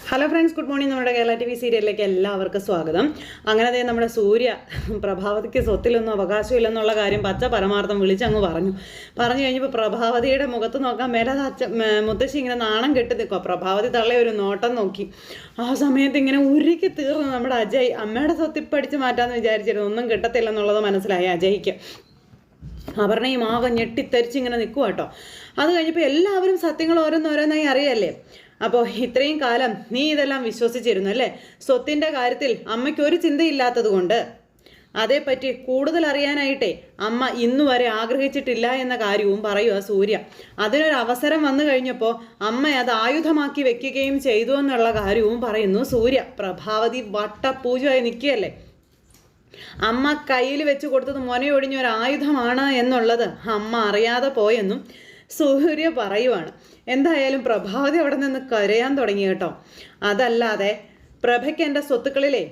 Hello friends, good morning. നമ്മുടെ Kerala TV സീരിയലിലേക്ക് എല്ലാവർക്കും സ്വാഗതം. അങ്ങനെ നമ്മുടെ സൂര്യ പ്രഭാവതിക്ക് സ്വത്തിലൊന്നും അവകാശമില്ലെന്നുള്ള കാര്യം പച്ച പരമാർത്ഥം വിളിച്ചങ്ങ് പറഞ്ഞു കഴിഞ്ഞപ്പോൾ പ്രഭാവതിയുടെ മുഖത്ത് നോക്കാൻ മേലാതെ മുത്തശ്ശി ഇങ്ങനെ നാണം കെട്ടി നിൽക്കുക. പ്രഭാവതി തള്ളെ ഒരു നോട്ടം നോക്കി. ആ സമയത്ത് ഇങ്ങനെ ഉരുക്കി തീർന്നു നമ്മുടെ അജയ്. അമ്മയുടെ സ്വത്തിപ്പടിച്ച് മാറ്റാമെന്ന് വിചാരിച്ചിരുന്നു, ഒന്നും കിട്ടത്തില്ലെന്നുള്ളത് മനസ്സിലായി അജയ്ക്ക്. അപർണയും ആകെ ഞെട്ടിത്തരിച്ചിങ്ങനെ നിൽക്കുക കേട്ടോ. അത് കഴിഞ്ഞപ്പോൾ എല്ലാവരും സത്യങ്ങൾ ഓരോന്നോരോന്നായി അറിയല്ലേ. അപ്പോൾ ഇത്രയും കാലം നീ ഇതെല്ലാം വിശ്വസിച്ചിരുന്നു അല്ലേ? സ്വത്തിൻ്റെ കാര്യത്തിൽ അമ്മയ്ക്ക് ഒരു ചിന്തയില്ലാത്തത് കൊണ്ട് അതേപ്പറ്റി കൂടുതൽ അറിയാനായിട്ടേ അമ്മ ഇന്നുവരെ ആഗ്രഹിച്ചിട്ടില്ല എന്ന കാര്യവും പറയുക സൂര്യ. അതിനൊരു അവസരം വന്നു കഴിഞ്ഞപ്പോൾ അമ്മ അത് ആയുധമാക്കി വെക്കുകയും ചെയ്തു എന്നുള്ള കാര്യവും പറയുന്നു സൂര്യ. പ്രഭാവതി വട്ടപൂജയായി നിൽക്കുകയല്ലേ. അമ്മ കയ്യിൽ വെച്ച് കൊടുത്തത് മൊനയൊടിഞ്ഞ ഒരു ആയുധമാണ് എന്നുള്ളത് അമ്മ അറിയാതെ പോയെന്നും സൂര്യ പറയുവാണ്. എന്തായാലും പ്രഭാവതി അവിടെ നിന്ന് കരയാൻ തുടങ്ങി കേട്ടോ. അതല്ലാതെ പ്രഭയ്ക്ക് എൻ്റെ സ്വത്തുക്കളിലെ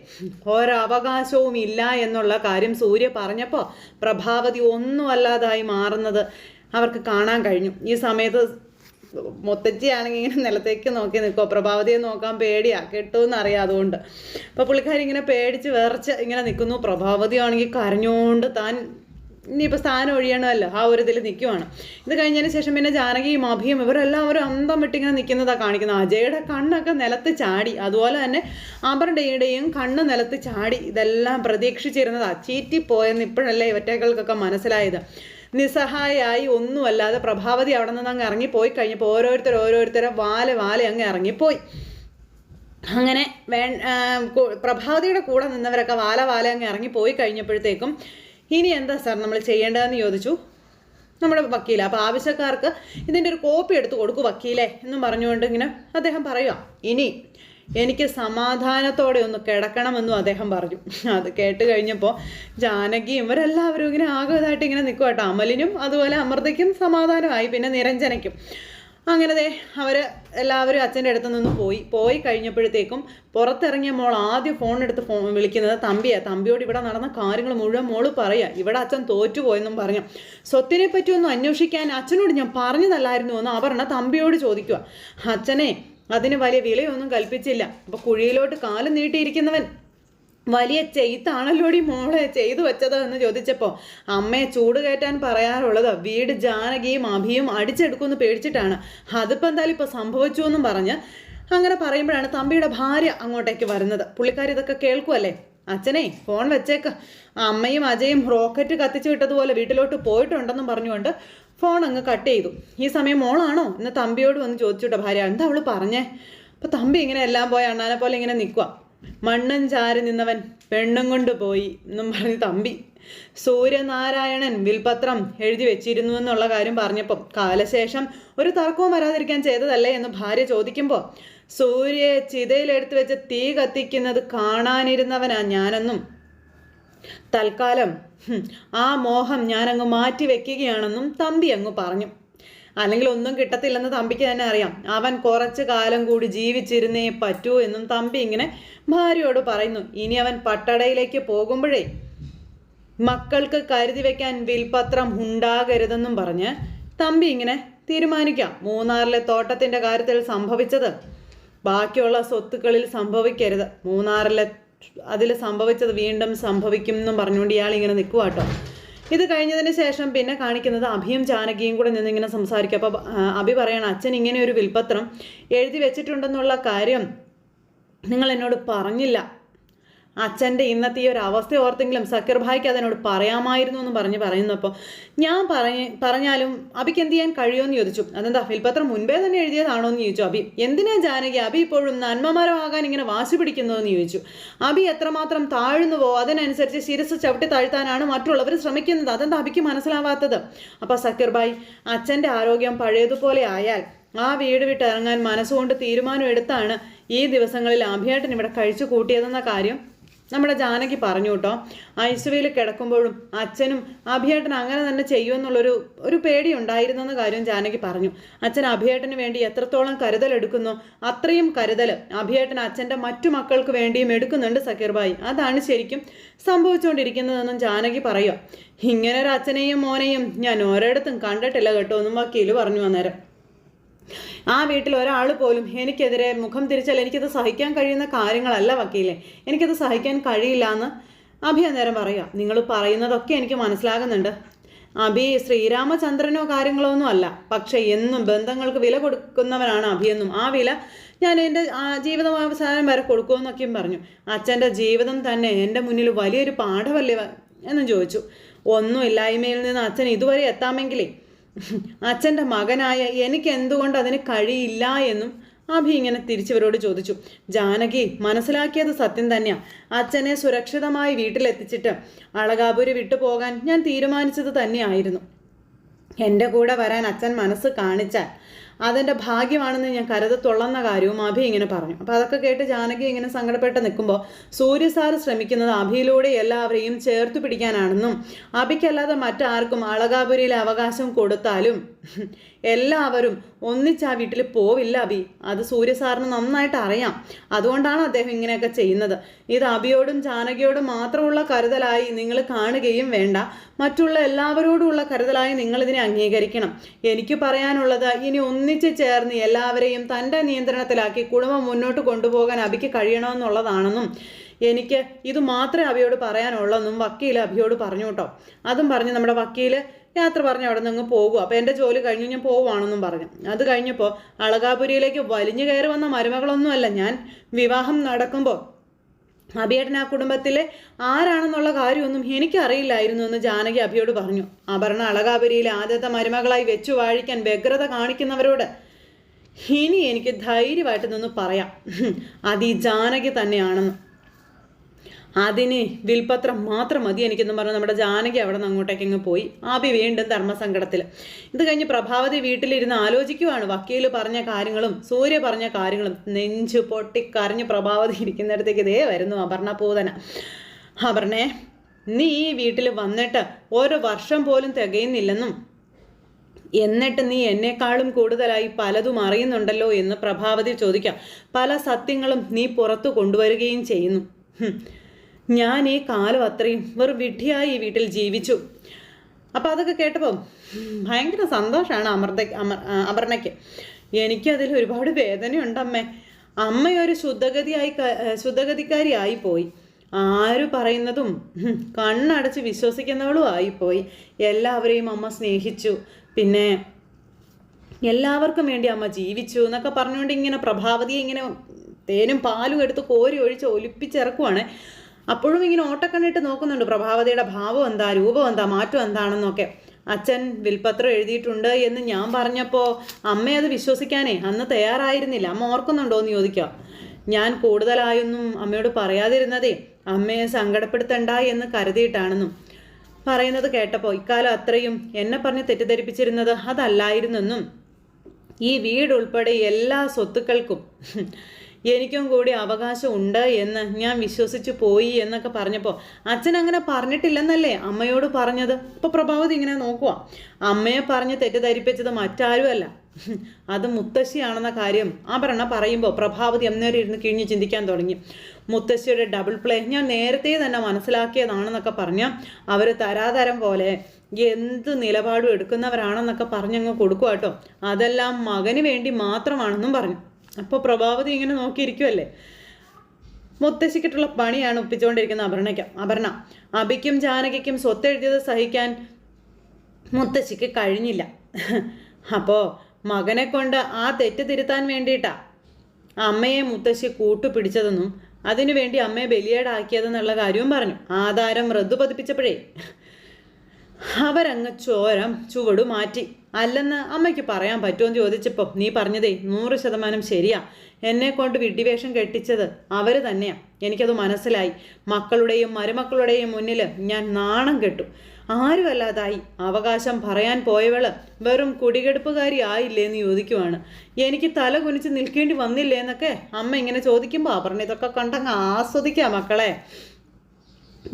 ഒരവകാശവും ഇല്ല എന്നുള്ള കാര്യം സൂര്യ പറഞ്ഞപ്പോൾ പ്രഭാവതി ഒന്നുമല്ലാതായി മാറുന്നത് അവർക്ക് കാണാൻ കഴിഞ്ഞു. ഈ സമയത്ത് മുത്തച്ഛിയാണെങ്കിൽ ഇങ്ങനെ നിലത്തേക്ക് നോക്കി നിൽക്കുമോ. പ്രഭാവതിയെ നോക്കാൻ പേടിയാ, കിട്ടുമെന്ന് അറിയാം. അതുകൊണ്ട് അപ്പോൾ പുള്ളിക്കാരി ഇങ്ങനെ പേടിച്ച് വിറച്ച് ഇങ്ങനെ നിൽക്കുന്നു. പ്രഭാവതി ആണെങ്കിൽ കരഞ്ഞുകൊണ്ട് താൻ ഇനിയിപ്പോൾ സ്ഥാനം ഒഴിയണമല്ലോ ആ ഒരു ഇതിൽ നിൽക്കുവാണ്. ഇത് കഴിഞ്ഞതിന് ശേഷം പിന്നെ ജാനകിയും അഭിയും ഇവരെല്ലാവരും അന്തം വിട്ടിങ്ങനെ നിൽക്കുന്നതാണ് കാണിക്കുന്നത്. അജയുടെ കണ്ണൊക്കെ നിലത്ത് ചാടി, അതുപോലെ തന്നെ അപർണയുടെയും കണ്ണ് നിലത്ത് ചാടി. ഇതെല്ലാം പ്രതീക്ഷിച്ചിരുന്നതാ. ചീറ്റിപ്പോയെന്ന് ഇപ്പോഴല്ലേ ഇവറ്റകൾക്കൊക്കെ മനസ്സിലായത്. നിസ്സഹായായി ഒന്നുമല്ലാതെ പ്രഭാവതി അവിടെ നിന്ന് അങ്ങ് ഇറങ്ങിപ്പോയി കഴിഞ്ഞപ്പോൾ ഓരോരുത്തരെ വാലെ അങ്ങ് ഇറങ്ങിപ്പോയി. അങ്ങനെ പ്രഭാവതിയുടെ കൂടെ നിന്നവരൊക്കെ വാലെ അങ്ങ് ഇറങ്ങിപ്പോയി കഴിഞ്ഞപ്പോഴത്തേക്കും ഇനി എന്താ സാർ നമ്മൾ ചെയ്യേണ്ടതെന്ന് ചോദിച്ചു നമ്മുടെ വക്കീല. അപ്പോൾ ആവശ്യക്കാർക്ക് ഇതിൻ്റെ ഒരു കോപ്പി എടുത്ത് കൊടുക്കൂ വക്കീലേ എന്നും പറഞ്ഞുകൊണ്ട് ഇങ്ങനെ അദ്ദേഹം പറയുക. ഇനി എനിക്ക് സമാധാനത്തോടെ ഒന്ന് കിടക്കണമെന്നും അദ്ദേഹം പറഞ്ഞു. അത് കേട്ട് കഴിഞ്ഞപ്പോൾ ജാനകിയും ഇവരെല്ലാവരും ഇങ്ങനെ ആകെതായിട്ട് ഇങ്ങനെ നിൽക്കുക കേട്ടോ. അമലിനും അതുപോലെ അമൃതയ്ക്കും സമാധാനമായി, പിന്നെ നിരഞ്ജനയ്ക്കും. അങ്ങനെ അവർ എല്ലാവരും അച്ഛൻ്റെ അടുത്ത് നിന്ന് പോയി കഴിഞ്ഞപ്പോഴത്തേക്കും പുറത്തിറങ്ങിയ മോൾ ആദ്യം ഫോൺ വിളിക്കുന്നത് തമ്പിയാണ്. തമ്പിയോട് ഇവിടെ നടന്ന കാര്യങ്ങൾ മുഴുവൻ മോള് പറയുക. ഇവിടെ അച്ഛൻ തോറ്റുപോയെന്നും പറഞ്ഞു. സ്വത്തിനെ പറ്റിയൊന്നും അന്വേഷിക്കാൻ അച്ഛനോട് ഞാൻ പറഞ്ഞതല്ലായിരുന്നു എന്ന് അപർണ തമ്പിയോട് ചോദിക്കുക. അച്ഛനെ അതിന് വലിയ വിലയൊന്നും കൽപ്പിച്ചില്ല. അപ്പോൾ കുഴിയിലോട്ട് കാലം നീട്ടിയിരിക്കുന്നവൻ വലിയ ചെയ്ത്താണല്ലോടി മോളെ ചെയ്തു വെച്ചത് എന്ന് ചോദിച്ചപ്പോൾ അമ്മയെ ചൂട് കയറ്റാൻ പറയാറുള്ളത് വീട് ജാനകിയും അഭിയും അടിച്ചെടുക്കുമെന്ന് പേടിച്ചിട്ടാണ്. അതിപ്പോൾ എന്തായാലും ഇപ്പോൾ സംഭവിച്ചു എന്നും പറഞ്ഞ് അങ്ങനെ പറയുമ്പോഴാണ് തമ്പിയുടെ ഭാര്യ അങ്ങോട്ടേക്ക് വരുന്നത്. പുള്ളിക്കാരി ഇതൊക്കെ കേൾക്കുമല്ലേ. അച്ഛനെ ഫോൺ വെച്ചേക്ക്, അമ്മയും അജയും റോക്കറ്റ് കത്തിച്ചു വിട്ടതുപോലെ വീട്ടിലോട്ട് പോയിട്ടുണ്ടെന്നും പറഞ്ഞുകൊണ്ട് ഫോൺ അങ്ങ് കട്ട് ചെയ്തു. ഈ സമയം മോളാണോ എന്ന് തമ്പിയോട് വന്ന് ചോദിച്ചുവിട്ട ഭാര്യ. എന്താ അവള് പറഞ്ഞേ? അപ്പോൾ തമ്പി ഇങ്ങനെ എല്ലാം പോയ അണ്ണാനെ പോലെ ഇങ്ങനെ നിൽക്കുക. മണ്ണും ചാരി നിന്നവൻ പെണ്ണും കൊണ്ട് പോയി എന്നും പറഞ്ഞ് തമ്പി സൂര്യനാരായണൻ വിൽപത്രം എഴുതി വെച്ചിരുന്നു എന്നുള്ള കാര്യം പറഞ്ഞപ്പം കാലശേഷം ഒരു തർക്കവും വരാതിരിക്കാൻ ചെയ്തതല്ലേ എന്ന് ഭാര്യ ചോദിക്കുമ്പോൾ സൂര്യയെ ചിതയിലെടുത്ത് വെച്ച് തീ കത്തിക്കുന്നത് കാണാനിരുന്നവനാ ഞാനെന്നും തൽക്കാലം ആ മോഹം ഞാനങ്ങ് മാറ്റി വെക്കുകയാണെന്നും തമ്പി അങ്ങ് പറഞ്ഞു. അല്ലെങ്കിൽ ഒന്നും കിട്ടത്തില്ലെന്ന് തമ്പിക്ക് തന്നെ അറിയാം. അവൻ കുറച്ച് കാലം കൂടി ജീവിച്ചിരുന്നേ പറ്റൂ എന്നും തമ്പി ഇങ്ങനെ ഭാര്യയോട് പറയുന്നു. ഇനി അവൻ പട്ടടയിലേക്ക് പോകുമ്പോഴേ മക്കൾക്ക് കരുതി വെക്കാൻ വിൽപത്രം ഉണ്ടാകരുതെന്നും പറഞ്ഞ് തമ്പി ഇങ്ങനെ തീരുമാനിക്കാം. മൂന്നാറിലെ തോട്ടത്തിൻ്റെ കാര്യത്തിൽ സംഭവിച്ചത് ബാക്കിയുള്ള സ്വത്തുക്കളിൽ സംഭവിക്കരുത്. മൂന്നാറിലെ അതിൽ സംഭവിച്ചത് വീണ്ടും സംഭവിക്കും എന്നും പറഞ്ഞുകൊണ്ട് ഇയാൾ ഇങ്ങനെ നിൽക്കുക കേട്ടോ. ഇത് കഴിഞ്ഞതിന് ശേഷം പിന്നെ കാണിക്കുന്നത് അഭിയും ജാനകിയും കൂടെ നിന്നിങ്ങനെ സംസാരിക്കും. അപ്പോൾ അഭി പറയണം, അച്ഛൻ ഇങ്ങനെ ഒരു വിൽപത്രം എഴുതി വെച്ചിട്ടുണ്ടെന്നുള്ള കാര്യം നിങ്ങൾ എന്നോട് പറഞ്ഞില്ല. അച്ഛൻ്റെ ഇന്നത്തെ ഈ ഒരു അവസ്ഥ ഓർത്തെങ്കിലും സക്കീർ ഭായിക്ക് അതിനോട് പറയാമായിരുന്നു എന്ന് പറയുന്നപ്പോൾ ഞാൻ പറഞ്ഞാലും അഭിക്ക് എന്ത് ചെയ്യാൻ കഴിയുമെന്ന് ചോദിച്ചു. അതെന്താ വിൽപത്രം മുൻപേ തന്നെ എഴുതിയതാണോ എന്ന് ചോദിച്ചു അഭി. എന്തിനാ ജാനകി അഭി ഇപ്പോഴും നന്മമരമാകാൻ ഇങ്ങനെ വാശി പിടിക്കുന്നതെന്ന് ചോദിച്ചു. അഭി എത്രമാത്രം താഴ്ന്നുവോ അതിനനുസരിച്ച് ശിരസ് ചവിട്ടി താഴ്ത്താനാണ് മറ്റുള്ളവർ ശ്രമിക്കുന്നത്. അതെന്താ അഭിക്ക് മനസ്സിലാവാത്തത്? അപ്പോൾ സക്കീർ ഭായ്, അച്ഛൻ്റെ ആരോഗ്യം പഴയതുപോലെ ആയാൽ ആ വീട് വിട്ട് ഇറങ്ങാൻ മനസ്സുകൊണ്ട് തീരുമാനം എടുത്താണ് ഈ ദിവസങ്ങളിൽ അഭിയേട്ടൻ ഇവിടെ കഴിച്ചു കൂട്ടിയതെന്ന കാര്യം നമ്മുടെ ജാനകി പറഞ്ഞു കേട്ടോ. ഐസുവിൽ കിടക്കുമ്പോഴും അച്ഛനും അഭിയേട്ടൻ അങ്ങനെ തന്നെ ചെയ്യുമെന്നുള്ളൊരു പേടി ഉണ്ടായിരുന്നെന്ന കാര്യം ജാനകി പറഞ്ഞു. അച്ഛൻ അഭിയേട്ടന് വേണ്ടി എത്രത്തോളം കരുതലെടുക്കുന്നോ അത്രയും കരുതൽ അഭിയേട്ടൻ അച്ഛൻ്റെ മറ്റു മക്കൾക്ക് വേണ്ടിയും എടുക്കുന്നുണ്ട് സക്കീർ ഭായ്. അതാണ് ശരിക്കും സംഭവിച്ചുകൊണ്ടിരിക്കുന്നതെന്നും ജാനകി പറയുക. ഇങ്ങനെ ഒരു അച്ഛനെയും മോനെയും ഞാൻ ഒരിടത്തും കണ്ടിട്ടില്ല കേട്ടോ എന്നും വക്കീല് പറഞ്ഞു. അന്നേരം ആ വീട്ടിൽ ഒരാൾ പോലും എനിക്കെതിരെ മുഖം തിരിച്ചാൽ എനിക്കത് സഹിക്കാൻ കഴിയുന്ന കാര്യങ്ങളല്ല വക്കീലെ, എനിക്കത് സഹിക്കാൻ കഴിയില്ല എന്ന് അഭി അന്നേരം പറയുക. നിങ്ങൾ പറയുന്നതൊക്കെ എനിക്ക് മനസ്സിലാകുന്നുണ്ട്. അഭി ശ്രീരാമചന്ദ്രനോ കാര്യങ്ങളോ ഒന്നും അല്ല, പക്ഷെ എന്നും ബന്ധങ്ങൾക്ക് വില കൊടുക്കുന്നവനാണ് അഭിയെന്നും ആ വില ഞാൻ എൻ്റെ ജീവിതാവസാനം വരെ കൊടുക്കുമെന്നൊക്കെയും പറഞ്ഞു. അച്ഛൻ്റെ ജീവിതം തന്നെ എൻ്റെ മുന്നിൽ വലിയൊരു പാഠമല്ലേ എന്നും ചോദിച്ചു. ഒന്നുമില്ലായ്മയിൽ നിന്ന് അച്ഛൻ ഇതുവരെ എത്താമെങ്കിലേ അച്ഛൻ്റെ മകനായ എനിക്ക് എന്തുകൊണ്ട് അതിന് കഴിയില്ല എന്നും അഭി ഇങ്ങനെ തിരിച്ചവരോട് ചോദിച്ചു. ജാനകി മനസ്സിലാക്കിയത് സത്യം തന്നെയാണ്. അച്ഛനെ സുരക്ഷിതമായി വീട്ടിലെത്തിച്ചിട്ട് അളകാപുരി വിട്ടുപോകാൻ ഞാൻ തീരുമാനിച്ചത് തന്നെയായിരുന്നു. എൻ്റെ കൂടെ വരാൻ അച്ഛൻ മനസ്സ് കാണിച്ചാൽ അതെൻ്റെ ഭാഗ്യമാണെന്ന് ഞാൻ കരുതത്തുള്ളെന്ന കാര്യവും അഭി ഇങ്ങനെ പറഞ്ഞു. അപ്പോൾ അതൊക്കെ കേട്ട് ജാനകി ഇങ്ങനെ സങ്കടപ്പെട്ട് നിൽക്കുമ്പോൾ സൂര്യ സാർ ശ്രമിക്കുന്നത് അഭിയിലൂടെ എല്ലാവരെയും ചേർത്ത് പിടിക്കാനാണെന്നും അഭിക്കല്ലാതെ മറ്റാർക്കും അളകാപുരിയിലെ അവകാശം കൊടുത്താലും എല്ലാവരും ഒന്നിച്ച് ആ വീട്ടിൽ പോവില്ല അഭി. അത് സൂര്യ സാറിന് നന്നായിട്ട് അറിയാം. അതുകൊണ്ടാണ് അദ്ദേഹം ഇങ്ങനെയൊക്കെ ചെയ്യുന്നത്. ഇത് അഭിയോടും ജാനകിയോടും മാത്രമുള്ള കരുതലായി നിങ്ങൾ കാണുകയും വേണ്ട, മറ്റുള്ള എല്ലാവരോടുമുള്ള കരുതലായി നിങ്ങളിതിനെ അംഗീകരിക്കണം. എനിക്ക് പറയാനുള്ളത്, ഇനി ഒന്നിച്ച് ചേർന്ന് എല്ലാവരെയും തൻ്റെ നിയന്ത്രണത്തിലാക്കി കുടുംബം മുന്നോട്ട് കൊണ്ടുപോകാൻ അഭിക്ക് കഴിയണമെന്നുള്ളതാണെന്നും എനിക്ക് ഇത് മാത്രമേ അഭിയോട് പറയാനുള്ളെന്നും വക്കീൽ അഭിയോട് പറഞ്ഞു കേട്ടോ. അതും പറഞ്ഞ് നമ്മുടെ വക്കീൽ യാത്ര പറഞ്ഞ് അവിടെ നിന്ന് പോകുക. അപ്പോൾ എൻ്റെ ജോലി കഴിഞ്ഞു, ഞാൻ പോവുകയാണെന്നും പറഞ്ഞു. അത് കഴിഞ്ഞപ്പോൾ അളകാപുരിയിലേക്ക് വലിഞ്ഞു കയറി വന്ന മരുമകളൊന്നുമല്ല ഞാൻ. വിവാഹം നടക്കുമ്പോൾ അഭിയേട്ടൻ ആ കുടുംബത്തിലെ ആരാണെന്നുള്ള കാര്യമൊന്നും എനിക്കറിയില്ലായിരുന്നു എന്ന് ജാനകി അഭിയോട് പറഞ്ഞു. അപർണ അളകാപുരിയിലെ ആദ്യത്തെ മരുമകളായി വെച്ചു വാഴിക്കാൻ വ്യഗ്രത കാണിക്കുന്നവരോട് ഇനി എനിക്ക് ധൈര്യമായിട്ട് നിന്ന് പറയാം, അത് ഈ ജാനകി തന്നെയാണെന്ന്. അതിന് വിൽപത്രം മാത്രം മതി എനിക്കെന്ന് പറഞ്ഞ് നമ്മുടെ ജാനകി അവിടെ നിന്ന് അങ്ങോട്ടേക്ക് പോയി. അഭി വീണ്ടും ധർമ്മസങ്കടത്തിൽ. ഇത് കഴിഞ്ഞ് പ്രഭാവതി വീട്ടിലിരുന്ന് ആലോചിക്കുവാണ് വക്കീൽ പറഞ്ഞ കാര്യങ്ങളും സൂര്യ പറഞ്ഞ കാര്യങ്ങളും. നെഞ്ചു പൊട്ടിക്കരഞ്ഞ് പ്രഭാവതി ഇരിക്കുന്നിടത്തേക്ക് ഇതേ വരുന്നു അപർണ പൂതന. അപർണേ, നീ ഈ വീട്ടിൽ വന്നിട്ട് ഒരു വർഷം പോലും തികയുന്നില്ലെന്നും എന്നിട്ട് നീ എന്നെക്കാളും കൂടുതലായി പലതും അറിയുന്നുണ്ടല്ലോ എന്ന് പ്രഭാവതി ചോദിക്കാം. പല സത്യങ്ങളും നീ പുറത്തു കൊണ്ടുവരികയും ചെയ്യുന്നു. ഞാൻ ഈ കാലം അത്രയും വെറും വിഡ്ഢിയായി ഈ വീട്ടിൽ ജീവിച്ചു. അപ്പം അതൊക്കെ കേട്ടപ്പോൾ ഭയങ്കര സന്തോഷമാണ് അപർണയ്ക്ക്. എനിക്കതിൽ ഒരുപാട് വേദനയുണ്ട് അമ്മേ. അമ്മയൊരു ശുദ്ധഗതിക്കാരിയായി പോയി. ആര് പറയുന്നതും കണ്ണടച്ച് വിശ്വസിക്കുന്നവളും ആയിപ്പോയി. എല്ലാവരെയും അമ്മ സ്നേഹിച്ചു, പിന്നെ എല്ലാവർക്കും വേണ്ടി അമ്മ ജീവിച്ചു എന്നൊക്കെ പറഞ്ഞുകൊണ്ട് ഇങ്ങനെ പ്രഭാവതിയെ ഇങ്ങനെ തേനും പാലും എടുത്ത് കോരി ഒഴിച്ച് ഒലിപ്പിച്ചിറക്കുവാണ്. അപ്പോഴും ഇങ്ങനെ ഓട്ടക്കണ്ണിട്ട് നോക്കുന്നുണ്ട് പ്രഭാവതിയുടെ ഭാവം എന്താ, രൂപം എന്താ, മാറ്റം എന്താണെന്നൊക്കെ. അച്ഛൻ വിൽപത്രം എഴുതിയിട്ടുണ്ട് എന്ന് ഞാൻ പറഞ്ഞപ്പോൾ അമ്മ അത് വിശ്വസിക്കാനേ അന്ന് തയ്യാറായിരുന്നില്ല. അമ്മ ഓർക്കുന്നുണ്ടോ എന്ന് ചോദിക്കുക. ഞാൻ കൂടുതലായൊന്നും അമ്മയോട് പറയാതിരുന്നതേ അമ്മയെ സങ്കടപ്പെടുത്തണ്ട എന്ന് കരുതിയിട്ടാണെന്നും പറയുന്നത് കേട്ടപ്പോൾ ഇക്കാലം അത്രയും എന്നെ പറഞ്ഞ് തെറ്റിദ്ധരിപ്പിച്ചിരുന്നത് അതല്ലായിരുന്നെന്നും ഈ വീടുൾപ്പെടെ എല്ലാ സ്വത്തുക്കൾക്കും എനിക്കും കൂടി അവകാശം ഉണ്ട് എന്ന് ഞാൻ വിശ്വസിച്ചു പോയി എന്നൊക്കെ പറഞ്ഞപ്പോൾ അച്ഛൻ അങ്ങനെ പറഞ്ഞിട്ടില്ലെന്നല്ലേ അമ്മയോട് പറഞ്ഞത്. ഇപ്പോൾ പ്രഭാവതി ഇങ്ങനെ നോക്കുക. അമ്മയെ പറഞ്ഞ് തെറ്റിദ്ധരിപ്പിച്ചത് മറ്റാരുമല്ല, അത് മുത്തശ്ശിയാണെന്ന കാര്യം അപർണ പറയുമ്പോൾ പ്രഭാവതി അന്നേരം ഇരുന്ന് കിഴിഞ്ഞ് ചിന്തിക്കാൻ തുടങ്ങി. മുത്തശ്ശിയുടെ ഡബിൾ പ്ലേ ഞാൻ നേരത്തെ തന്നെ മനസ്സിലാക്കിയതാണെന്നൊക്കെ പറഞ്ഞ് അവർ തരാതരം പോലെ എന്ത് നിലപാടും എടുക്കുന്നവരാണെന്നൊക്കെ പറഞ്ഞങ്ങ് കൊടുക്കുക കേട്ടോ. അതെല്ലാം മകന് വേണ്ടി മാത്രമാണെന്നും പറഞ്ഞു. അപ്പോൾ പ്രഭാവതി ഇങ്ങനെ നോക്കിയിരിക്കുമല്ലേ. മുത്തശ്ശിക്കിട്ടുള്ള പണിയാണ് ഒപ്പിച്ചുകൊണ്ടിരിക്കുന്ന അപർണ. അഭിക്കും ജാനകിക്കും സ്വത്തെഴുതിയത് സഹിക്കാൻ മുത്തശ്ശിക്ക് കഴിഞ്ഞില്ല. അപ്പോൾ മകനെ കൊണ്ട് ആ തെറ്റ് തിരുത്താൻ വേണ്ടിയിട്ടാ അമ്മയെ മുത്തശ്ശി കൂട്ടുപിടിച്ചതെന്നും അതിനുവേണ്ടി അമ്മയെ ബലിയേടാക്കിയതെന്നുള്ള കാര്യവും പറഞ്ഞു. ആധാരം റദ്ദു പതിപ്പിച്ചപ്പോഴേ അവരങ്ങ് ചുവടു മാറ്റി. അല്ലെന്ന് അമ്മയ്ക്ക് പറയാൻ പറ്റുമെന്ന് ചോദിച്ചപ്പോൾ നീ പറഞ്ഞതേ 100% ശരിയാ. എന്നെ കൊണ്ട് വിഡ്ഢിവേഷം കെട്ടിച്ചത് അവർ തന്നെയാ. എനിക്കത് മനസ്സിലായി. മക്കളുടെയും മരുമക്കളുടെയും മുന്നിൽ ഞാൻ നാണം കെട്ടു. ആരുമല്ലാതായി. അവകാശം പറയാൻ പോയവള് വെറും കുടികെടുപ്പുകാരി ആയില്ലേ എന്ന് ചോദിക്കുവാണ്. എനിക്ക് തല കുനിച്ച് നിൽക്കേണ്ടി വന്നില്ലേ എന്നൊക്കെ അമ്മ ഇങ്ങനെ ചോദിക്കുമ്പോൾ അപർണ ഇതൊക്കെ കണ്ടങ്ങ് ആസ്വദിക്കാം മക്കളെ.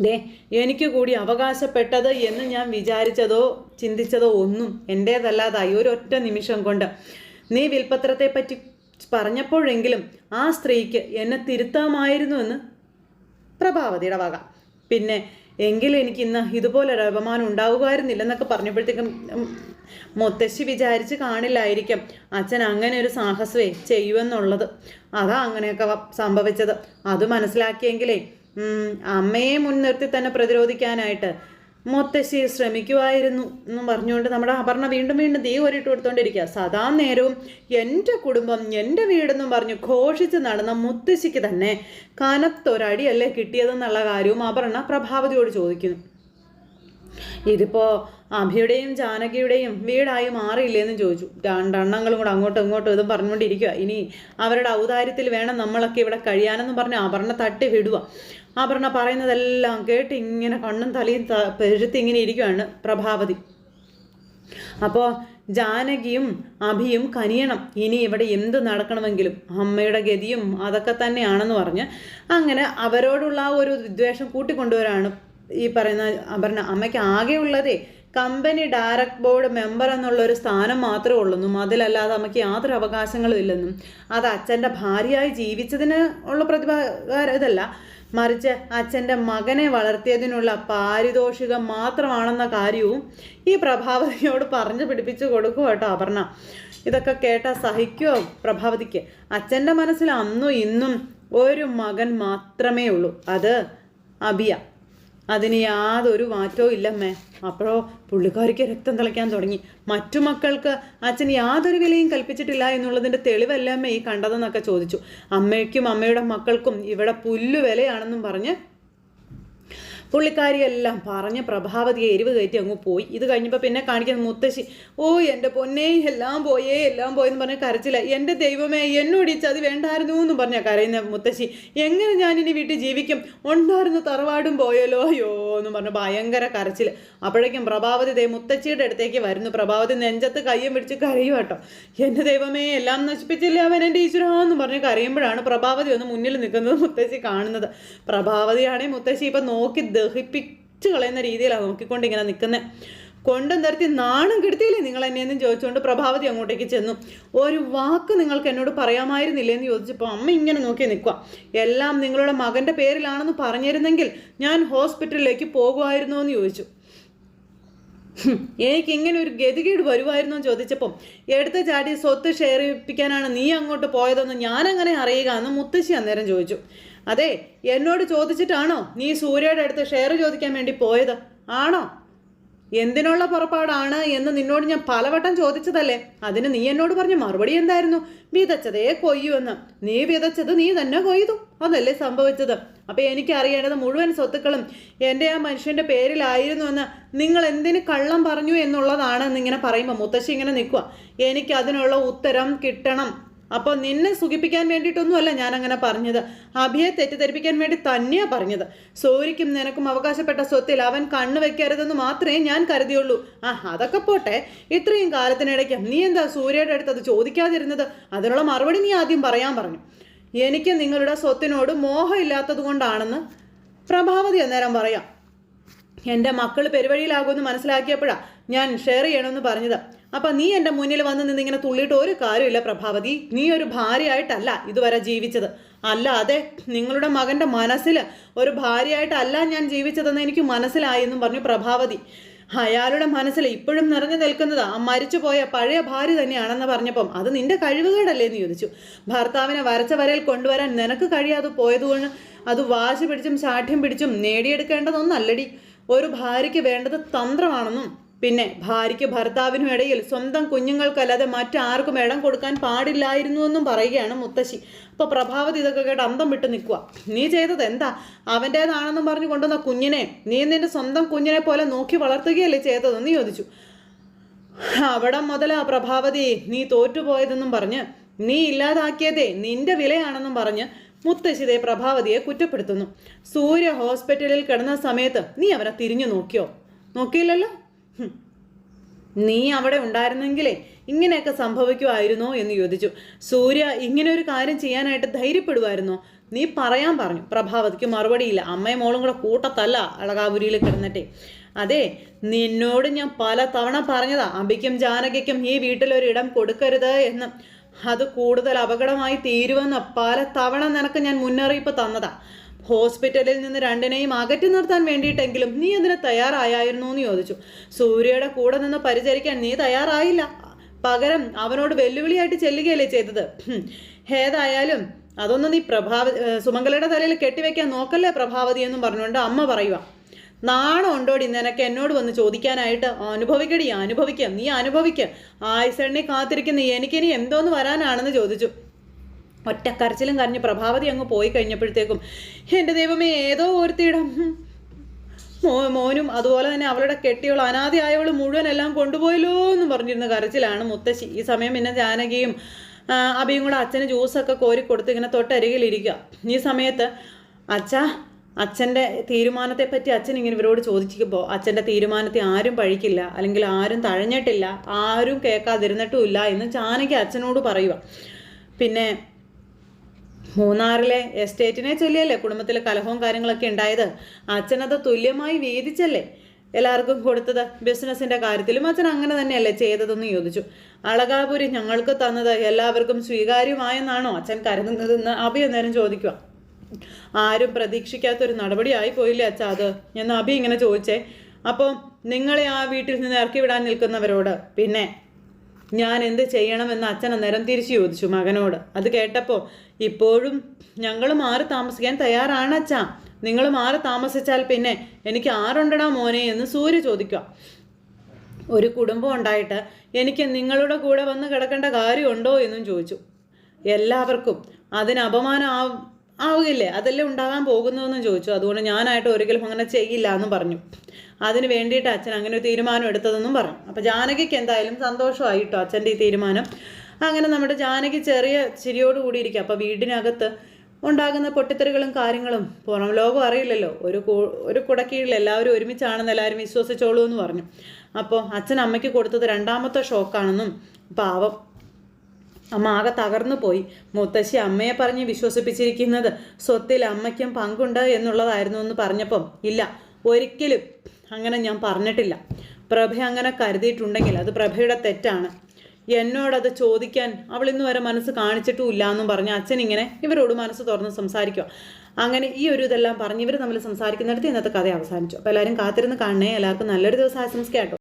ദേ, എനിക്ക് കൂടി അവകാശപ്പെട്ടത് എന്ന് ഞാൻ വിചാരിച്ചതോ ചിന്തിച്ചതോ ഒന്നും എൻ്റേതല്ലാതായി ഒരൊറ്റ നിമിഷം കൊണ്ട്. നീ വിൽപത്രത്തെ പറ്റി പറഞ്ഞപ്പോഴെങ്കിലും ആ സ്ത്രീക്ക് എന്നെ തിരുത്താമായിരുന്നുവെന്ന് പ്രഭാവതിയുടെ വക. പിന്നെ എങ്കിലും എനിക്കിന്ന് ഇതുപോലൊരു അപമാനം ഉണ്ടാവുമായിരുന്നില്ലെന്നൊക്കെ പറഞ്ഞപ്പോഴത്തേക്കും മുത്തശ്ശി വിചാരിച്ച് കാണില്ലായിരിക്കും അച്ഛൻ അങ്ങനെ ഒരു സാഹസമേ ചെയ്യുമെന്നുള്ളത്. അതാ അങ്ങനെയൊക്കെ സംഭവിച്ചത്. അത് മനസ്സിലാക്കിയെങ്കിലേ അമ്മയെ മുൻനിർത്തി തന്നെ പ്രതിരോധിക്കാനായിട്ട് മുത്തശ്ശി ശ്രമിക്കുമായിരുന്നു എന്നും പറഞ്ഞുകൊണ്ട് നമ്മുടെ അപർണ വീണ്ടും വീണ്ടും തീ കോരിട്ട് കൊടുത്തോണ്ടിരിക്കുക. സദാ നേരവും എൻ്റെ കുടുംബം, എൻ്റെ വീടെന്നും പറഞ്ഞു ഘോഷിച്ച് നടന്ന മുത്തശ്ശിക്ക് തന്നെ കനത്തൊരടിയല്ലേ കിട്ടിയതെന്നുള്ള കാര്യവും അപർണ പ്രഭാവതിയോട് ചോദിക്കുന്നു. ഇതിപ്പോ അഭിയുടെയും ജാനകിയുടെയും വീടായി മാറിയില്ലേന്ന് ചോദിച്ചു. രണ്ടെണ്ണങ്ങളും കൂടെ അങ്ങോട്ടും ഇങ്ങോട്ടും ഇതും പറഞ്ഞുകൊണ്ടിരിക്കുക. ഇനി അവരുടെ ഔദാര്യത്തിൽ വേണം നമ്മളൊക്കെ ഇവിടെ കഴിയാനെന്ന് പറഞ്ഞ് അപർണ തട്ടി വിടുക. അപർണ പറയുന്നതെല്ലാം കേട്ട് ഇങ്ങനെ കണ്ണും തലയും പെരുത്തി ഇങ്ങനെ ഇരിക്കുകയാണ് പ്രഭാവതി. അപ്പോൾ ജാനകിയും അഭിയും കനിയണം. ഇനി ഇവിടെ എന്ത് നടക്കണമെങ്കിലും അമ്മയുടെ ഗതിയും അതൊക്കെ തന്നെയാണെന്ന് പറഞ്ഞ് അങ്ങനെ അവരോടുള്ള ആ ഒരു വിദ്വേഷം കൂട്ടിക്കൊണ്ടുവരാണ് ഈ പറയുന്ന അപർണ. അമ്മയ്ക്ക് ആകെ ഉള്ളതേ കമ്പനി ഡയറക്ട് ബോർഡ് മെമ്പർ എന്നുള്ളൊരു സ്ഥാനം മാത്രമേ ഉള്ളെന്നും അതിലല്ലാതെ അമ്മയ്ക്ക് യാതൊരു അവകാശങ്ങളും ഇല്ലെന്നും അത് അച്ഛൻ്റെ ഭാര്യയായി ജീവിച്ചതിന് ഉള്ള ഇതല്ല, മറിച്ച് അച്ഛൻ്റെ മകനെ വളർത്തിയതിനുള്ള പാരിതോഷികം മാത്രമാണെന്ന കാര്യവും ഈ പ്രഭാവതിയോട് പറഞ്ഞു പിടിപ്പിച്ചു കൊടുക്കുക കേട്ടോ അപർണ. ഇതൊക്കെ കേട്ടാൽ സഹിക്കുമോ പ്രഭാവതിക്ക്? അച്ഛൻ്റെ മനസ്സിൽ അന്നും ഇന്നും ഒരു മകൻ മാത്രമേ ഉള്ളൂ, അത് അബിയ. അതിന് യാതൊരു മാറ്റവും ഇല്ലമ്മേ. അപ്പോഴോ പുള്ളിക്കാരിക്ക് രക്തം തിളയ്ക്കാൻ തുടങ്ങി. മറ്റു മക്കൾക്ക് അച്ഛൻ യാതൊരു വിലയും കൽപ്പിച്ചിട്ടില്ല എന്നുള്ളതിൻ്റെ തെളിവല്ല അമ്മ ഈ കണ്ടതെന്നൊക്കെ ചോദിച്ചു. അമ്മയ്ക്കും അമ്മയുടെ മക്കൾക്കും ഇവിടെ പുല്ലുവിലയാണെന്നും പറഞ്ഞ് പുള്ളിക്കാരിയെല്ലാം പറഞ്ഞ് പ്രഭാവതിയെ എരിവ് കയറ്റി അങ്ങ് പോയി. ഇത് കഴിഞ്ഞപ്പോൾ പിന്നെ കാണിക്കുന്ന മുത്തശ്ശി, ഓ എൻ്റെ പൊന്നേ എല്ലാം പോയെന്ന് പറഞ്ഞ് കരച്ചില്ല. എൻ്റെ ദൈവമേ എന്നോട് ഈ ചതി വേണ്ടായിരുന്നു എന്നും പറഞ്ഞാൽ കരയുന്ന മുത്തശ്ശി. എങ്ങനെ ഞാനിനി വീട്ടിൽ ജീവിക്കും? ഉണ്ടായിരുന്ന തറവാടും പോയല്ലോ അയ്യോ എന്നും പറഞ്ഞ് ഭയങ്കര കരച്ചിൽ. അപ്പോഴേക്കും പ്രഭാവതി മുത്തശ്ശിയുടെ അടുത്തേക്ക് വരുന്നു. പ്രഭാവതി നെഞ്ചത്ത് കയ്യും പിടിച്ച് കരയും കേട്ടോ. എൻ്റെ ദൈവമേ എല്ലാം നശിപ്പിച്ചില്ലേ അവൻ എൻ്റെ ഈശ്വരാന്നും പറഞ്ഞ് കരയുമ്പോഴാണ് പ്രഭാവതി ഒന്ന് മുന്നിൽ നിൽക്കുന്നത് മുത്തശ്ശി കാണുന്നത്. പ്രഭാവതിയാണെങ്കിൽ മുത്തശ്ശി ഇപ്പം നോക്കി ദഹിപ്പിച്ച് കളയുന്ന രീതിയിലാണ് നോക്കിക്കൊണ്ട് ഇങ്ങനെ നിൽക്കുന്നത്. കൊണ്ടും നിർത്തി നാണം കെടുത്തിയില്ലേ നിങ്ങൾ എന്നെയെന്നും ചോദിച്ചുകൊണ്ട് പ്രഭാവതി അങ്ങോട്ടേക്ക് ചെന്നു. ഒരു വാക്ക് നിങ്ങൾക്ക് എന്നോട് പറയാമായിരുന്നില്ലേ എന്ന് ചോദിച്ചപ്പോൾ അമ്മ ഇങ്ങനെ നോക്കി നിൽക്കുക. എല്ലാം നിങ്ങളുടെ മകൻ്റെ പേരിലാണെന്ന് പറഞ്ഞിരുന്നെങ്കിൽ ഞാൻ ഹോസ്പിറ്റലിലേക്ക് പോകുമായിരുന്നോ എന്ന് ചോദിച്ചു. എനിക്കിങ്ങനെ ഒരു ഗതികേട് വരുമായിരുന്നോ എന്ന് ചോദിച്ചപ്പം എടുത്ത ചാടി സ്വത്ത് ഷെയർ ചെയ്യിപ്പിക്കാനാണ് നീ അങ്ങോട്ട് പോയതെന്ന് ഞാനങ്ങനെ അറിയുക എന്ന് മുത്തശ്ശി അന്നേരം ചോദിച്ചു. അതെ, എന്നോട് ചോദിച്ചിട്ടാണോ നീ സൂര്യയുടെ അടുത്ത് ഷെയർ ചോദിക്കാൻ വേണ്ടി പോയത്? ആണോ? എന്തിനുള്ള പുറപ്പാടാണ് എന്ന് നിന്നോട് ഞാൻ പലവട്ടം ചോദിച്ചതല്ലേ? അതിന് നീ എന്നോട് പറഞ്ഞ മറുപടി എന്തായിരുന്നു? വിതച്ചതേ കൊയ്യുമെന്ന്. നീ വിതച്ചത് നീ തന്നെ കൊയ്തു, അതല്ലേ സംഭവിച്ചത്. അപ്പം എനിക്ക് അറിയേണ്ടത് മുഴുവൻ സ്വത്തുക്കളും എൻ്റെ ആ മനുഷ്യൻ്റെ പേരിലായിരുന്നുവെന്ന് നിങ്ങൾ എന്തിന് കള്ളം പറഞ്ഞു എന്നുള്ളതാണ് എന്നിങ്ങനെ പറയുമ്പോൾ മുത്തശ്ശി ഇങ്ങനെ നിൽക്കുക. എനിക്ക് അതിനുള്ള ഉത്തരം കിട്ടണം. അപ്പോൾ നിന്നെ സുഖിപ്പിക്കാൻ വേണ്ടിയിട്ടൊന്നുമല്ല ഞാൻ അങ്ങനെ പറഞ്ഞത്, അഭിയെ തെറ്റിദ്ധരിപ്പിക്കാൻ വേണ്ടി തന്നെയാണ് പറഞ്ഞത്. സൂര്യക്കും നിനക്കും അവകാശപ്പെട്ട സ്വത്തിൽ അവൻ കണ്ണു വെക്കരുതെന്ന് മാത്രമേ ഞാൻ കരുതിയുള്ളൂ. അതൊക്കെ പോട്ടെ, ഇത്രയും കാലത്തിനിടയ്ക്ക് നീ എന്താ സൂര്യയുടെ അടുത്ത് അത് ചോദിക്കാതിരുന്നത്? അതിനുള്ള മറുപടി നീ ആദ്യം പറയാൻ പറഞ്ഞു. എനിക്ക് നിങ്ങളുടെ സ്വത്തിനോട് മോഹമില്ലാത്തത് കൊണ്ടാണെന്ന് പ്രഭാവതി അന്നേരം പറയാം. എൻ്റെ മക്കൾ പെരുവഴിയിലാകുമെന്ന് മനസ്സിലാക്കിയപ്പോഴാണ് ഞാൻ ഷെയർ ചെയ്യണമെന്ന് പറഞ്ഞത്. അപ്പം നീ എൻ്റെ മുന്നിൽ വന്ന് നിന്നിങ്ങനെ തുള്ളിയിട്ട് ഒരു കാര്യമില്ല പ്രഭാവതി. നീ ഒരു ഭാര്യയായിട്ടല്ല ഇതുവരെ ജീവിച്ചത്. അല്ല, അതെ, നിങ്ങളുടെ മകൻ്റെ മനസ്സിൽ ഒരു ഭാര്യയായിട്ടല്ല ഞാൻ ജീവിച്ചതെന്ന് എനിക്ക് മനസ്സിലായി എന്നും പറഞ്ഞു പ്രഭാവതി. അയാളുടെ മനസ്സിൽ ഇപ്പോഴും നിറഞ്ഞു നിൽക്കുന്നത് ആ മരിച്ചുപോയ പഴയ ഭാര്യ തന്നെയാണെന്ന് പറഞ്ഞപ്പം അത് നിന്റെ കഴിവുകേടല്ലേ എന്ന് ചോദിച്ചു. ഭർത്താവിനെ വരച്ച വരയിൽ കൊണ്ടുവരാൻ നിനക്ക് കഴിയാതെ പോയതുകൊണ്ട് അത് വാശി പിടിച്ചും ശാഠ്യം പിടിച്ചും നേടിയെടുക്കേണ്ടതൊന്നല്ലടി. ഒരു ഭാര്യയ്ക്ക് വേണ്ടത് തന്ത്രമാണെന്നും പിന്നെ ഭാര്യയ്ക്ക് ഭർത്താവിനും ഇടയിൽ സ്വന്തം കുഞ്ഞുങ്ങൾക്കല്ലാതെ മറ്റാർക്കും ഇടം കൊടുക്കാൻ പാടില്ലായിരുന്നു എന്നും പറയുകയാണ് മുത്തശ്ശി. അപ്പോൾ പ്രഭാവതി ഇതൊക്കെ കേട്ട് അന്തം വിട്ട് നിൽക്കുക. നീ ചെയ്തത് എന്താ? അവൻ്റേതാണെന്നും പറഞ്ഞു കൊണ്ടുവന്ന കുഞ്ഞിനെ നീ നിന്റെ സ്വന്തം കുഞ്ഞിനെ പോലെ നോക്കി വളർത്തുകയല്ലേ ചെയ്തതെന്ന് ചോദിച്ചു. അവിടെ മുതലാ പ്രഭാവതി നീ തോറ്റുപോയതെന്നും പറഞ്ഞ് നീ ഇല്ലാതാക്കിയതേ നിന്റെ വിലയാണെന്നും പറഞ്ഞ് മുത്തശ്ശിതേ പ്രഭാവതിയെ കുറ്റപ്പെടുത്തുന്നു. സൂര്യ ഹോസ്പിറ്റലിൽ കിടന്ന സമയത്ത് നീ അവനെ തിരിഞ്ഞു നോക്കിയോ? നോക്കിയില്ലല്ലോ. നീ അവിടെ ഉണ്ടായിരുന്നെങ്കിലേ ഇങ്ങനെയൊക്കെ സംഭവിക്കുമായിരുന്നോ എന്ന് ചോദിച്ചു. സൂര്യ ഇങ്ങനെ ഒരു കാര്യം ചെയ്യാനായിട്ട് ധൈര്യപ്പെടുമായിരുന്നോ? നീ പറയാൻ പറഞ്ഞു. പ്രഭാവതിക്ക് മറുപടിയില്ല. അമ്മയും മോളും കൂടെ കൂട്ടത്തല്ല അളകാപുരിയിൽ കിടന്നിട്ടേ. അതെ, നിന്നോട് ഞാൻ പല തവണ പറഞ്ഞതാ അബിക്കും ജാനകിക്കും ഈ വീട്ടിലൊരിടം കൊടുക്കരുത് എന്ന്. അത് കൂടുതൽ അപകടമായി തീരുമെന്ന് പല തവണ നിനക്ക് ഞാൻ മുന്നറിയിപ്പ് തന്നതാ. ഹോസ്പിറ്റലിൽ നിന്ന് രണ്ടിനെയും അകറ്റി നിർത്താൻ വേണ്ടിയിട്ടെങ്കിലും നീ അതിന് തയ്യാറായിരുന്നു എന്ന് ചോദിച്ചു. സൂര്യയുടെ കൂടെ നിന്ന് പരിചരിക്കാൻ നീ തയ്യാറായില്ല, പകരം അവനോട് വെല്ലുവിളിയായിട്ട് ചെല്ലുകയല്ലേ ചെയ്തത്. ഏതായാലും അതൊന്നും നീ സുമംഗലയുടെ തലയിൽ കെട്ടിവെക്കാൻ നോക്കല്ലേ പ്രഭാവതി എന്നും പറഞ്ഞുകൊണ്ട് അമ്മ പറയുക. നാണം ഉണ്ടോടി നിനക്ക് എന്നോട് വന്ന് ചോദിക്കാനായിട്ട്? അനുഭവിക്കാം, നീ അനുഭവിക്കുക. ആയിസണ്ണി കാത്തിരിക്കുന്ന എനിക്കിനി എന്തോന്ന് വരാനാണെന്ന് ചോദിച്ചു. ഒറ്റക്കരച്ചിലും കരഞ്ഞ് പ്രഭാവതി അങ്ങ് പോയി കഴിഞ്ഞപ്പോഴത്തേക്കും എൻ്റെ ദൈവമേ, ഏതോ ഒരുത്തിയിടം മോനും അതുപോലെ തന്നെ അവളുടെ കെട്ടിയോൾ അനാഥയായവൾ മുഴുവൻ എല്ലാം കൊണ്ടുപോയല്ലോ എന്ന് പറഞ്ഞിരുന്ന കരച്ചിലാണ് മുത്തശ്ശി. ഈ സമയം പിന്നെ ജാനകിയും അഭിയും കൂടെ അച്ഛന് ജ്യൂസൊക്കെ കോരി കൊടുത്ത് ഇങ്ങനെ തൊട്ടരികിലിരിക്കുക. ഈ സമയത്ത് അച്ഛൻ്റെ തീരുമാനത്തെപ്പറ്റി അച്ഛൻ ഇങ്ങനെ ഇവരോട് ചോദിക്കുമ്പോൾ അച്ഛൻ്റെ തീരുമാനത്തെ ആരും പഴിക്കില്ല, അല്ലെങ്കിൽ ആരും തഴഞ്ഞിട്ടില്ല, ആരും കേൾക്കാതിരുന്നിട്ടുമില്ല എന്ന് ജാനകി അച്ഛനോട് പറയുക. പിന്നെ മൂന്നാറിലെ എസ്റ്റേറ്റിനെ ചൊല്ലിയല്ലേ കുടുംബത്തിലെ കലഹവും കാര്യങ്ങളൊക്കെ ഉണ്ടായത്. അച്ഛനത് തുല്യമായി വീതിച്ചല്ലേ എല്ലാവർക്കും കൊടുത്തത്. ബിസിനസ്സിൻ്റെ കാര്യത്തിലും അച്ഛൻ അങ്ങനെ തന്നെയല്ലേ ചെയ്തതെന്ന് ചോദിച്ചു. അളകാപുരി ഞങ്ങൾക്ക് തന്നത് എല്ലാവർക്കും സ്വീകാര്യമായെന്നാണോ അച്ഛൻ കരുതുന്നതെന്ന് അഭി അന്നേരം ചോദിക്കുക. ആരും പ്രതീക്ഷിക്കാത്തൊരു നടപടിയായി പോയില്ലേ അച്ഛാ അത് എന്ന് അഭി ഇങ്ങനെ ചോദിച്ചേ. അപ്പോൾ നിങ്ങളെ ആ വീട്ടിൽ നിന്ന് ഇറക്കി വിടാൻ നിൽക്കുന്നവരോട് പിന്നെ ഞാൻ എന്ത് ചെയ്യണമെന്ന് അച്ഛൻ അന്നേരം തിരിച്ചു ചോദിച്ചു മകനോട്. അത് കേട്ടപ്പോൾ ഇപ്പോഴും ഞങ്ങൾ മാറി താമസിക്കാൻ തയ്യാറാണ് അച്ഛാ, നിങ്ങൾ മാറി താമസിച്ചാൽ പിന്നെ എനിക്ക് ആരുണ്ടടാ മോനെ എന്ന് സൂര്യ ചോദിക്കുക. ഒരു കുടുംബം ഉണ്ടായിട്ട് എനിക്ക് നിങ്ങളുടെ കൂടെ വന്ന് കിടക്കേണ്ട കാര്യമുണ്ടോ എന്നും ചോദിച്ചു. എല്ലാവർക്കും അതിന് അപമാനം ആവുകയില്ലേ, അതല്ലേ ഉണ്ടാകാൻ പോകുന്നതെന്നും ചോദിച്ചു. അതുകൊണ്ട് ഞാനായിട്ട് ഒരിക്കലും അങ്ങനെ ചെയ്യില്ല എന്ന് പറഞ്ഞു. അതിന് വേണ്ടിയിട്ട് അച്ഛൻ അങ്ങനെ ഒരു തീരുമാനം എടുത്തതെന്നും പറഞ്ഞു. അപ്പോൾ ജാനകിക്ക് എന്തായാലും സന്തോഷമായിട്ടോ അച്ഛൻ്റെ ഈ തീരുമാനം. അങ്ങനെ നമ്മുടെ ജാനകി ചെറിയ ചിരിയോട് കൂടിയിരിക്കുക. അപ്പോൾ വീടിനകത്ത് ഉണ്ടാകുന്ന പൊട്ടിത്തെറികളും കാര്യങ്ങളും പുറം ലോകം അറിയില്ലല്ലോ. ഒരു കുടക്കീഴിൽ എല്ലാവരും ഒരുമിച്ചാണെന്ന് എല്ലാവരും വിശ്വസിച്ചോളൂ എന്ന് പറഞ്ഞു. അപ്പോൾ അച്ഛൻ അമ്മയ്ക്ക് കൊടുത്തത് രണ്ടാമത്തെ ഷോക്കാണെന്നും പാവം അമ്മ ആകെ തകർന്നു പോയി. മുത്തശ്ശി അമ്മയെ പറഞ്ഞ് വിശ്വസിപ്പിച്ചിരിക്കുന്നത് സ്വത്തിൽ അമ്മയ്ക്കും പങ്കുണ്ട് എന്നുള്ളതായിരുന്നു എന്ന് പറഞ്ഞപ്പം ഇല്ല, ഒരിക്കലും അങ്ങനെ ഞാൻ പറഞ്ഞിട്ടില്ല. പ്രഭ അങ്ങനെ കരുതിയിട്ടുണ്ടെങ്കിൽ അത് പ്രഭയുടെ തെറ്റാണ്. എന്നോടത് ചോദിക്കാൻ അവൾ ഇന്ന് വരെ മനസ്സ് കാണിച്ചിട്ടുമില്ല എന്നും പറഞ്ഞ് അച്ഛൻ ഇങ്ങനെ ഇവരോട് മനസ്സ് തുറന്ന് സംസാരിക്കുക. അങ്ങനെ ഈ ഒരു ഇതെല്ലാം പറഞ്ഞ് ഇവർ തമ്മിൽ സംസാരിക്കുന്നിടത്ത് ഇന്നത്തെ കഥ അവസാനിച്ചു. അപ്പോൾ എല്ലാവരും കാത്തിരുന്ന് കാണണേ. എല്ലാവർക്കും നല്ലൊരു ദിവസം ആശംസിക്കാം കേട്ടോ.